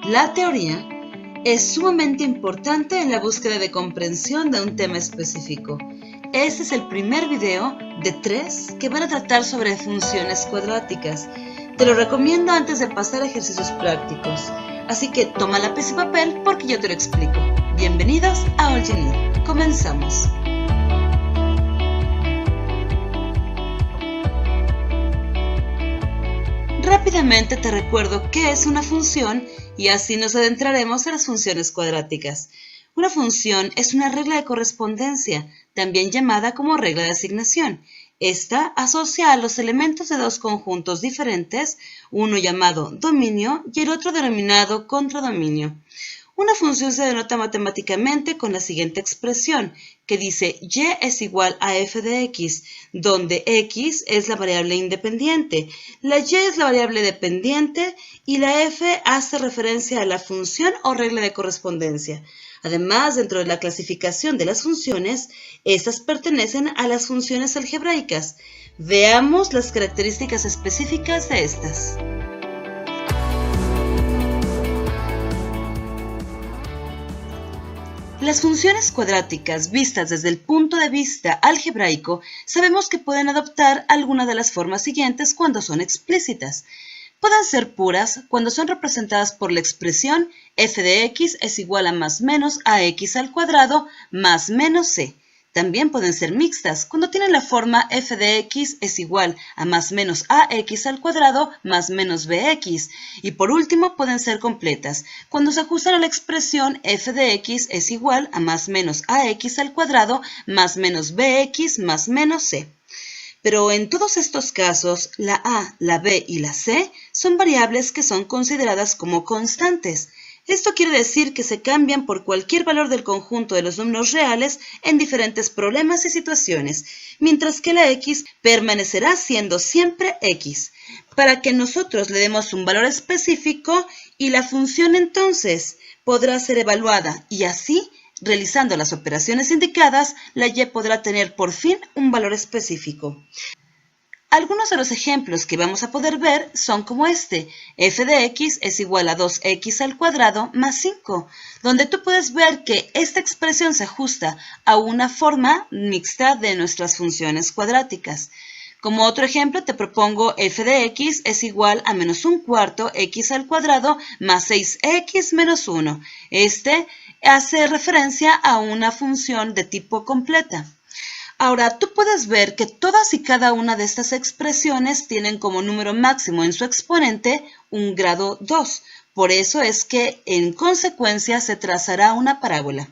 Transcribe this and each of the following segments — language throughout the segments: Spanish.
La teoría es sumamente importante en la búsqueda de comprensión de un tema específico. Este es el primer video de 3 que van a tratar sobre funciones cuadráticas. Te lo recomiendo antes de pasar a ejercicios prácticos. Así que toma lápiz y papel porque yo te lo explico. Bienvenidos a All You Need. Comenzamos. Rápidamente te recuerdo qué es una función y así nos adentraremos en las funciones cuadráticas. Una función es una regla de correspondencia, también llamada como regla de asignación. Esta asocia a los elementos de dos conjuntos diferentes, uno llamado dominio y el otro denominado contradominio. Una función se denota matemáticamente con la siguiente expresión, que dice y es igual a f de x, donde x es la variable independiente, la y es la variable dependiente y la f hace referencia a la función o regla de correspondencia. Además, dentro de la clasificación de las funciones, estas pertenecen a las funciones algebraicas. Veamos las características específicas de estas. Las funciones cuadráticas vistas desde el punto de vista algebraico, sabemos que pueden adoptar alguna de las formas siguientes cuando son explícitas. Pueden ser puras cuando son representadas por la expresión f de x es igual a más menos ax al cuadrado más menos c. También pueden ser mixtas cuando tienen la forma f de x es igual a más menos ax al cuadrado más menos bx. Y por último pueden ser completas cuando se ajustan a la expresión f de x es igual a más menos ax al cuadrado más menos bx más menos c. Pero en todos estos casos, la a, la b y la c son variables que son consideradas como constantes. Esto quiere decir que se cambian por cualquier valor del conjunto de los números reales en diferentes problemas y situaciones, mientras que la x permanecerá siendo siempre x, para que nosotros le demos un valor específico y la función entonces podrá ser evaluada y así, realizando las operaciones indicadas, la y podrá tener por fin un valor específico. Algunos de los ejemplos que vamos a poder ver son como este, f de x es igual a 2x al cuadrado más 5, donde tú puedes ver que esta expresión se ajusta a una forma mixta de nuestras funciones cuadráticas. Como otro ejemplo te propongo f de x es igual a menos un cuarto x al cuadrado más 6x menos 1. Este hace referencia a una función de tipo completa. Ahora, tú puedes ver que todas y cada una de estas expresiones tienen como número máximo en su exponente un grado 2. Por eso es que, en consecuencia, se trazará una parábola.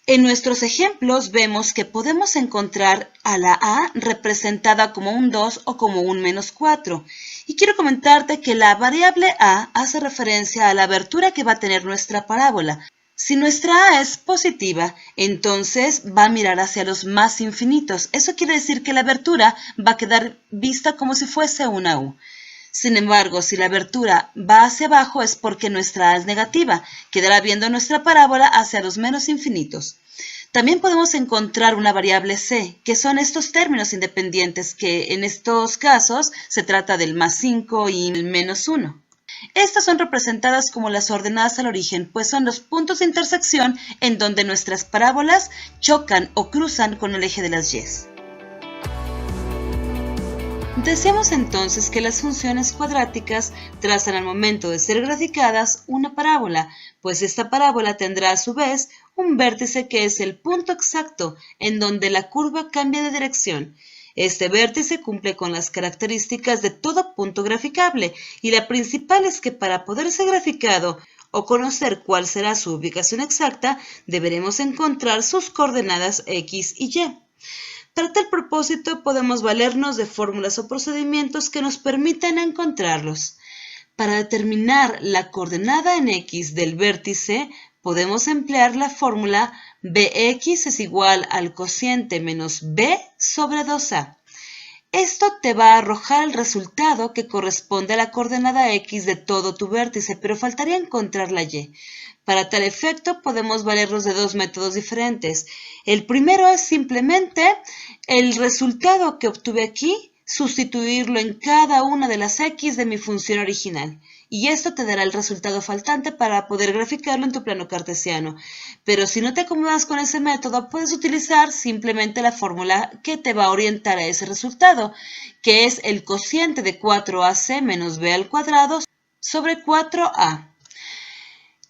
En nuestros ejemplos vemos que podemos encontrar a la a representada como un 2 o como un menos 4. Y quiero comentarte que la variable a hace referencia a la abertura que va a tener nuestra parábola. Si nuestra a es positiva, entonces va a mirar hacia los más infinitos. Eso quiere decir que la abertura va a quedar vista como si fuese una u. Sin embargo, si la abertura va hacia abajo es porque nuestra a es negativa. Quedará viendo nuestra parábola hacia los menos infinitos. También podemos encontrar una variable c, que son estos términos independientes que en estos casos se trata del más 5 y el menos 1. Estas son representadas como las ordenadas al origen, pues son los puntos de intersección en donde nuestras parábolas chocan o cruzan con el eje de las y. Decíamos entonces que las funciones cuadráticas trazan al momento de ser graficadas una parábola, pues esta parábola tendrá a su vez un vértice que es el punto exacto en donde la curva cambia de dirección. Este vértice cumple con las características de todo punto graficable y la principal es que para poder ser graficado o conocer cuál será su ubicación exacta, deberemos encontrar sus coordenadas x y y. Para tal propósito podemos valernos de fórmulas o procedimientos que nos permitan encontrarlos. Para determinar la coordenada en x del vértice, podemos emplear la fórmula bx es igual al cociente menos b sobre 2a. Esto te va a arrojar el resultado que corresponde a la coordenada x de todo tu vértice, pero faltaría encontrar la y. Para tal efecto podemos valernos de dos métodos diferentes. El primero es simplemente el resultado que obtuve aquí sustituirlo en cada una de las x de mi función original. Y esto te dará el resultado faltante para poder graficarlo en tu plano cartesiano. Pero si no te acomodas con ese método, puedes utilizar simplemente la fórmula que te va a orientar a ese resultado, que es el cociente de 4ac menos b al cuadrado sobre 4a.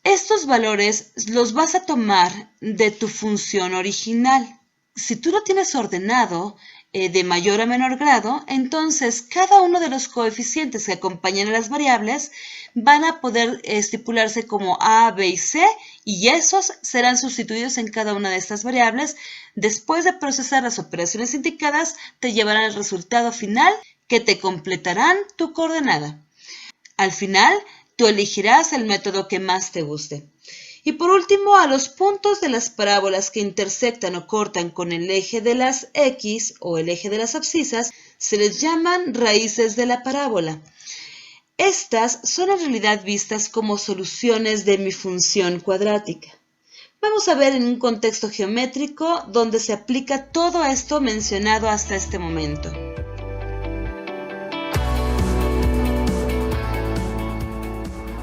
Estos valores los vas a tomar de tu función original. Si tú lo tienes ordenado de mayor a menor grado, entonces cada uno de los coeficientes que acompañan a las variables van a poder estipularse como a, b y c, y esos serán sustituidos en cada una de estas variables. Después de procesar las operaciones indicadas, te llevarán al resultado final que te completarán tu coordenada. Al final, tú elegirás el método que más te guste. Y por último, a los puntos de las parábolas que intersectan o cortan con el eje de las x o el eje de las abscisas se les llaman raíces de la parábola. Estas son en realidad vistas como soluciones de mi función cuadrática. Vamos a ver en un contexto geométrico donde se aplica todo esto mencionado hasta este momento.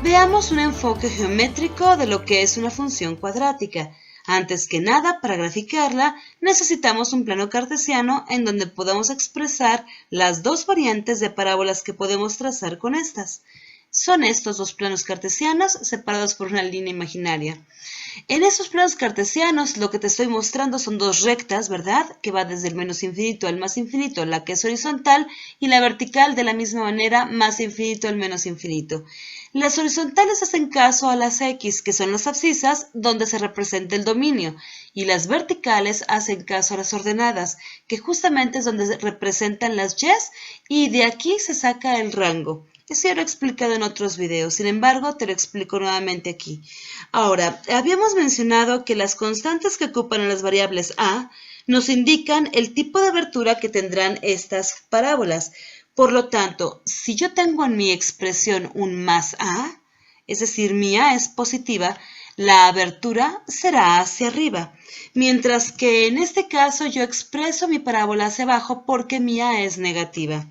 Veamos un enfoque geométrico de lo que es una función cuadrática. Antes que nada, para graficarla, necesitamos un plano cartesiano en donde podamos expresar las dos variantes de parábolas que podemos trazar con estas. Son estos dos planos cartesianos separados por una línea imaginaria. En esos planos cartesianos lo que te estoy mostrando son dos rectas, ¿verdad? Que va desde el menos infinito al más infinito, la que es horizontal, y la vertical de la misma manera, más infinito al menos infinito. Las horizontales hacen caso a las x, que son las abscisas, donde se representa el dominio, y las verticales hacen caso a las ordenadas, que justamente es donde se representan las y's, y de aquí se saca el rango. Eso ya lo he explicado en otros videos, sin embargo, te lo explico nuevamente aquí. Ahora, habíamos mencionado que las constantes que ocupan las variables a nos indican el tipo de abertura que tendrán estas parábolas. Por lo tanto, si yo tengo en mi expresión un más a, es decir, mi a es positiva, la abertura será hacia arriba, mientras que en este caso yo expreso mi parábola hacia abajo porque mi a es negativa.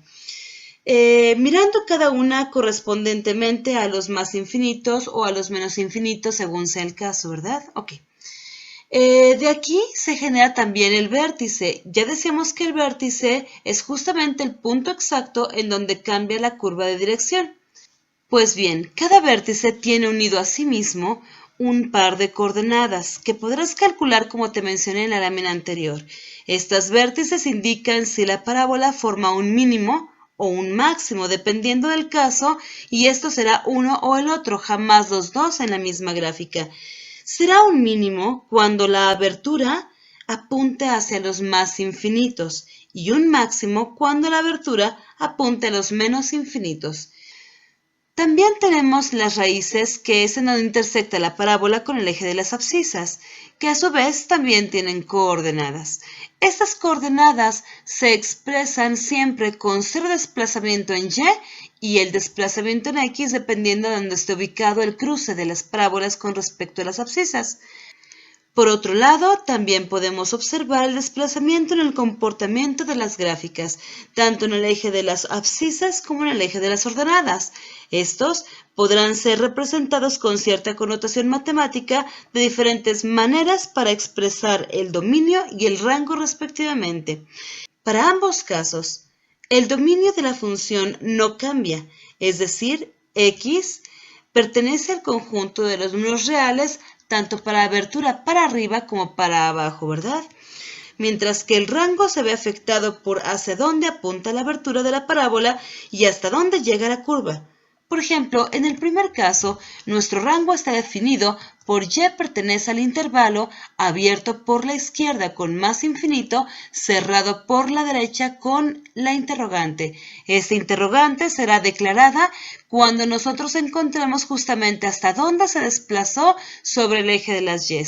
Mirando cada una correspondientemente a los más infinitos o a los menos infinitos según sea el caso, ¿verdad? Ok. De aquí se genera también el vértice. Ya decíamos que el vértice es justamente el punto exacto en donde cambia la curva de dirección. Pues bien, cada vértice tiene unido a sí mismo un par de coordenadas que podrás calcular como te mencioné en la lámina anterior. Estas vértices indican si la parábola forma un mínimo o un máximo, dependiendo del caso, y esto será uno o el otro, jamás los dos en la misma gráfica. Será un mínimo cuando la abertura apunte hacia los más infinitos y un máximo cuando la abertura apunte a los menos infinitos. También tenemos las raíces, que es en donde intersecta la parábola con el eje de las abscisas, que a su vez también tienen coordenadas. Estas coordenadas se expresan siempre con cero desplazamiento en y el desplazamiento en x dependiendo de donde esté ubicado el cruce de las parábolas con respecto a las abscisas. Por otro lado, también podemos observar el desplazamiento en el comportamiento de las gráficas, tanto en el eje de las abscisas como en el eje de las ordenadas. Estos podrán ser representados con cierta connotación matemática de diferentes maneras para expresar el dominio y el rango respectivamente. Para ambos casos, el dominio de la función no cambia, es decir, x pertenece al conjunto de los números reales tanto para abertura para arriba como para abajo, ¿verdad? Mientras que el rango se ve afectado por hacia dónde apunta la abertura de la parábola y hasta dónde llega la curva. Por ejemplo, en el primer caso, nuestro rango está definido por y pertenece al intervalo abierto por la izquierda con más infinito, cerrado por la derecha con la interrogante. Esta interrogante será declarada cuando nosotros encontremos justamente hasta dónde se desplazó sobre el eje de las y.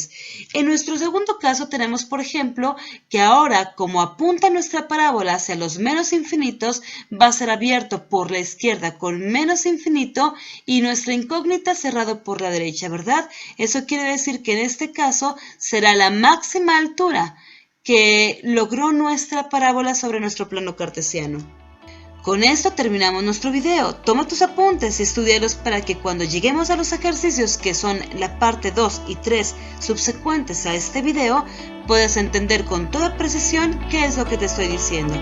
En nuestro segundo caso tenemos, por ejemplo, que ahora, como apunta nuestra parábola hacia los menos infinitos, va a ser abierto por la izquierda con menos infinito y nuestra incógnita cerrado por la derecha, ¿verdad? Eso quiere decir que en este caso será la máxima altura que logró nuestra parábola sobre nuestro plano cartesiano. Con esto terminamos nuestro video. Toma tus apuntes y estudialos para que cuando lleguemos a los ejercicios que son la parte 2 y 3 subsecuentes a este video, puedas entender con toda precisión qué es lo que te estoy diciendo.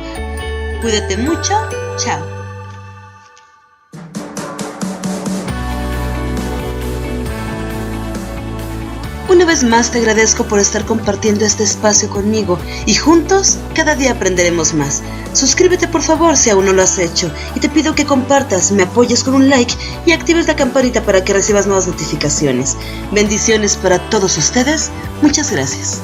Cuídate mucho. Chao. Una vez más te agradezco por estar compartiendo este espacio conmigo y juntos cada día aprenderemos más. Suscríbete por favor si aún no lo has hecho y te pido que compartas, me apoyes con un like y actives la campanita para que recibas nuevas notificaciones. Bendiciones para todos ustedes. Muchas gracias.